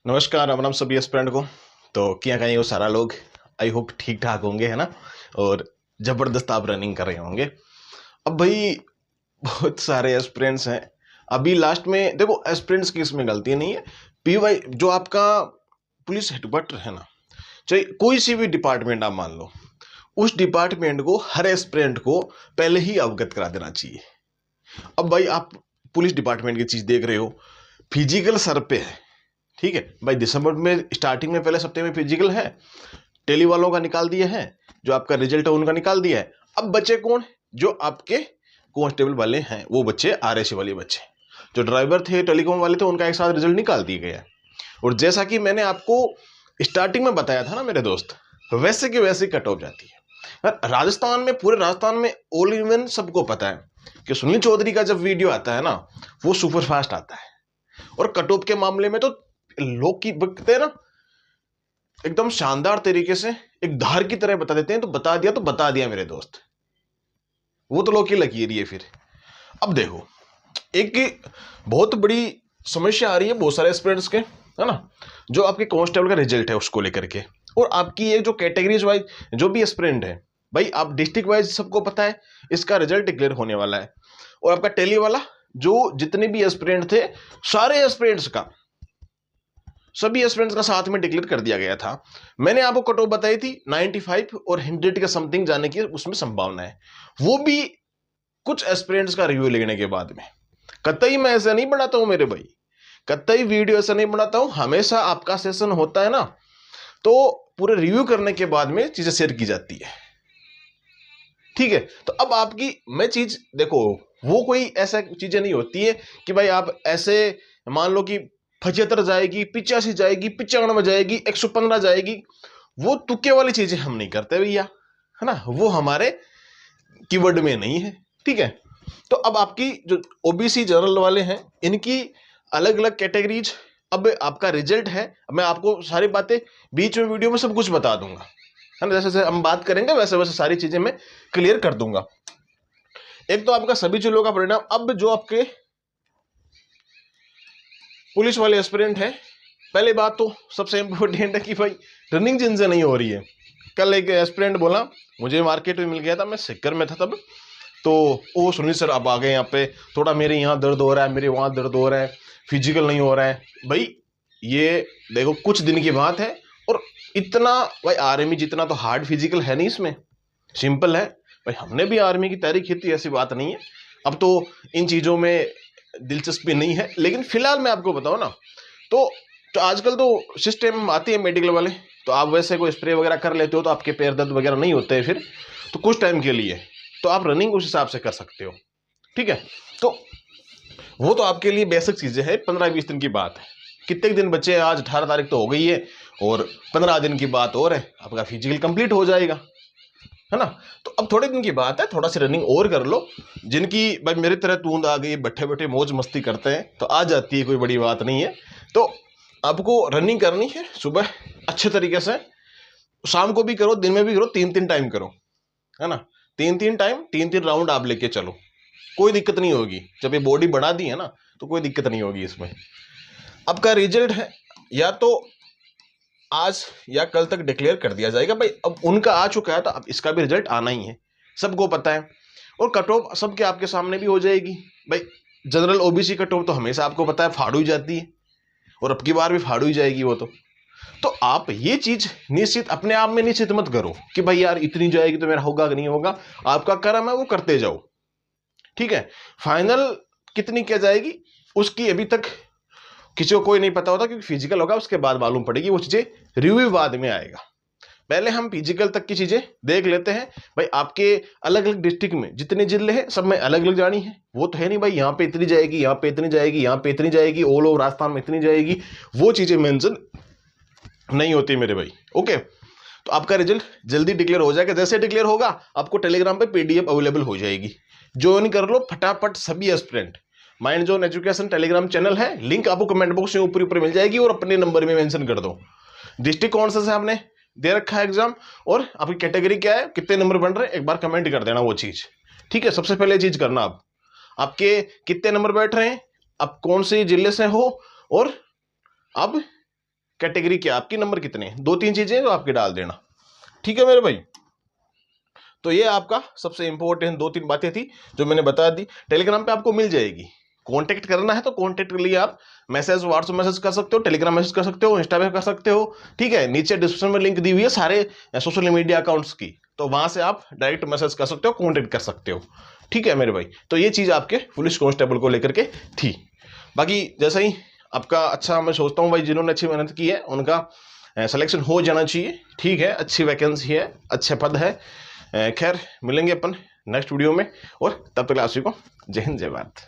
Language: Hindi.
नमस्कार, राम राम सभी एस्पिरेंट को। तो क्या कहें वो सारा लोग, आई होप ठीक ठाक होंगे, है ना। और ज़बरदस्त आप रनिंग कर रहे होंगे। अब भाई बहुत सारे एस्पिरेंट्स हैं। अभी लास्ट में देखो, एस्पिरेंट्स की इसमें गलती नहीं है। पीवाई जो आपका पुलिस हेडक्वार्टर है ना, चाहे कोई सी भी डिपार्टमेंट आप मान लो, उस डिपार्टमेंट को हर एस्पिरेंट को पहले ही अवगत करा देना चाहिए। अब भाई आप पुलिस डिपार्टमेंट की चीज़ देख रहे हो, फिजिकल सर पे है, ठीक है भाई। दिसंबर में स्टार्टिंग में पहले सप्ताह में फिजिकल है, टेली वालों का निकाल दिया है, जो आपका रिजल्ट है उनका निकाल दिया है। अब बच्चे कौन, जो आपके कांस्टेबल वाले हैं वो बच्चे, आरएसी वाले बच्चे, जो ड्राइवर थे टेलीकॉम वाले थे, उनका एक साथ रिजल्ट निकाल दिया गया है। और जैसा कि मैंने आपको स्टार्टिंग में बताया था ना मेरे दोस्त, वैसे की वैसे कट ऑफ जाती है। राजस्थान में, पूरे राजस्थान में ऑल इवन सबको पता है कि सुनील चौधरी का जब वीडियो आता है ना, वो सुपर फास्ट आता है। और कट ऑफ के मामले में तो लोग की बकते हैं ना, एकदम शानदार तरीके से एक धार की तरह बता देते हैं। तो बता दिया मेरे दोस्त, वो तो लोग की लकीर है। फिर अब देखो, एक बहुत बड़ी समस्या आ रही है बहुत सारे एस्पिरेंट्स के, है ना, जो आपके कांस्टेबल का रिजल्ट है उसको लेकर के। और आपकी ये जो कैटेगरीज वाइज जो भी एस्पिरेंट है भाई, आप डिस्ट्रिक्ट वाइज सबको पता है इसका रिजल्ट डिक्लेयर होने वाला है। और आपका टेली वाला, जो जितने भी एस्पिरेंट थे, सारे एस्पिरेंट्स का, सभी एस्पिरेंट्स का साथ में डिक्लेयर कर दिया गया था। मैंने आपको कट ऑफ बताई थी 95 और 100 के समथिंग जाने की उसमें संभावना है। वो भी कुछ एस्पिरेंट्स का रिव्यू लेने के बाद में। कतई मैं ऐसा नहीं बनाता हूं मेरे भाई, कतई वीडियो ऐसा नहीं बनाता हूं। हमेशा आपका सेशन होता है ना, तो पूरे रिव्यू करने के बाद में चीजें शेयर की जाती है, ठीक है। तो अब आपकी मैं चीज देखो, वो कोई ऐसा चीजें नहीं होती है कि भाई आप ऐसे मान लो कि 75 जाएगी, 85 जाएगी, 95 जाएगी, 115 जाएगी। वो तुक्के वाली चीजें हम नहीं करते भैया, है ना, वो हमारे कीवर्ड में नहीं है, ठीक है। तो अब आपकी जो ओबीसी जनरल वाले हैं, इनकी अलग अलग कैटेगरीज। अब आपका रिजल्ट है, मैं आपको सारी बातें बीच में वीडियो में सब कुछ बता दूंगा, है ना। जैसे जैसे हम बात करेंगे वैसे वैसे सारी चीजें मैं क्लियर कर दूंगा। एक तो आपका सभी जिलों का परिणाम। अब जो आपके पुलिस वाले एस्पिरेंट है, पहले बात तो सबसे इंपॉर्टेंट है कि भाई रनिंग जिनसे नहीं हो रही है। कल एक एस्पिरेंट बोला, मुझे मार्केट में मिल गया था, मैं सिक्कर में था तब, तो ओ सुनील सर आप आ गए यहाँ पे, थोड़ा मेरे यहाँ दर्द हो रहा है, मेरे वहाँ दर्द हो रहा है, फिजिकल नहीं हो रहा है। भाई ये देखो कुछ दिन की बात है, और इतना भाई आर्मी जितना तो हार्ड फिजिकल है नहीं इसमें, सिंपल है भाई। हमने भी आर्मी की तैयारी की थी, ऐसी बात नहीं है। अब तो इन चीज़ों में दिलचस्पी नहीं है, लेकिन फिलहाल मैं आपको बताऊँ ना, तो आजकल तो सिस्टम आती है मेडिकल वाले, तो आप वैसे कोई स्प्रे वगैरह कर लेते हो तो आपके पैर दर्द वगैरह नहीं होते हैं फिर, तो कुछ टाइम के लिए तो आप रनिंग उस हिसाब से कर सकते हो, ठीक है। तो वो तो आपके लिए बेसिक चीज़ें हैं। 15-20 दिन की बात है, कितने दिन बचे हैं, आज 18 तारीख तो हो गई है, और 15 दिन की बात और है, आपका फिजिकल कंप्लीट हो जाएगा, है ना। तो अब थोड़े दिन की बात है, थोड़ा सी रनिंग और कर लो। जिनकी भाई मेरी तरह तूंद आ गई, बैठे बैठे मौज मस्ती करते हैं, तो आ जाती है, कोई बड़ी बात नहीं है। तो आपको रनिंग करनी है सुबह अच्छे तरीके से, शाम को भी करो, दिन में भी करो, 3-3 टाइम करो, है ना। 3-3 टाइम, 3-3 राउंड आप लेके चलो, कोई दिक्कत नहीं होगी। जब ये बॉडी बढ़ा दी है ना, तो कोई दिक्कत नहीं होगी इसमें। आपका रिजल्ट है या तो आज या कल तक डिक्लेयर कर दिया जाएगा भाई। अब उनका आ चुका है तो अब इसका भी रिजल्ट आना ही है, सबको पता है। और कट ऑफ सबके आपके सामने भी हो जाएगी भाई। जनरल ओबीसी कट ऑफ तो हमेशा आपको पता है फाड़ू ही जाती है, और अब की बार भी फाड़ू ही जाएगी वो तो आप ये चीज निश्चित अपने आप में निश्चित मत करो कि भाई यार इतनी जाएगी तो मेरा होगा कि नहीं होगा। आपका कर्म है, वो करते जाओ, ठीक है। फाइनल कितनी क्या जाएगी उसकी अभी तक किसी को कोई नहीं पता होता, क्योंकि फिजिकल होगा उसके बाद मालूम पड़ेगी। वो चीजें रिव्यू बाद में आएगा, पहले हम फिजिकल तक की चीजें देख लेते हैं। भाई आपके अलग अलग डिस्ट्रिक्ट में जितने जिले हैं सब में अलग अलग जानी है, वो तो है नहीं भाई यहाँ पे इतनी जाएगी, यहाँ पे इतनी जाएगी, यहाँ पे इतनी जाएगी, ऑल ओवर राजस्थान में इतनी जाएगी, वो चीजें मेंशन नहीं होती मेरे भाई, ओके। तो आपका रिजल्ट जल्दी डिक्लेयर हो जाएगा। जैसे डिक्लेयर होगा आपको टेलीग्राम पे पीडीएफ अवेलेबल हो जाएगी, ज्वाइन कर लो फटाफट सभी aspirant. Mind zone education Telegram channel है, लिंक आपको कमेंट बॉक्स में ऊपर ऊपर मिल जाएगी, और अपने नंबर में मेंशन कर दो डिस्ट्रिक्ट कौन सा से आपने दे रखा है एग्जाम, और आपकी कैटेगरी क्या है, कितने नंबर बन रहे हैं, एक बार कमेंट कर देना वो चीज, ठीक है। सबसे पहले चीज करना, आप आपके कितने नंबर बैठ रहे हैं, आप कौन से जिले से हो, और अब कैटेगरी क्या आपकी, नंबर कितने, 2-3 चीजें जो आपके डाल देना। ठीक है मेरे भाई। तो ये आपका सबसे इंपॉर्टेंट 2-3 बातें थी जो मैंने बता दी। टेलीग्राम पे आपको मिल जाएगी, कांटेक्ट करना है तो कांटेक्ट के लिए आप मैसेज, व्हाट्सएप मैसेज कर सकते हो, टेलीग्राम मैसेज कर सकते हो, इंस्टा पे कर सकते हो। ठीक है, नीचे डिस्क्रिप्शन में लिंक दी हुई है सारे सोशल मीडिया अकाउंट्स की, तो वहां से आप डायरेक्ट मैसेज कर सकते हो, कांटेक्ट कर सकते हो। ठीक है मेरे भाई। तो ये चीज आपके पुलिस कांस्टेबल को लेकर के थी। बाकी जैसा ही आपका अच्छा, मैं सोचता हूँ भाई जिन्होंने अच्छी मेहनत की है उनका सिलेक्शन हो जाना चाहिए। ठीक है, अच्छी वैकेंसी है, अच्छे पद है। खैर मिलेंगे अपन नेक्स्ट वीडियो में, और तब तक आप सभी को जय हिंद जय भारत।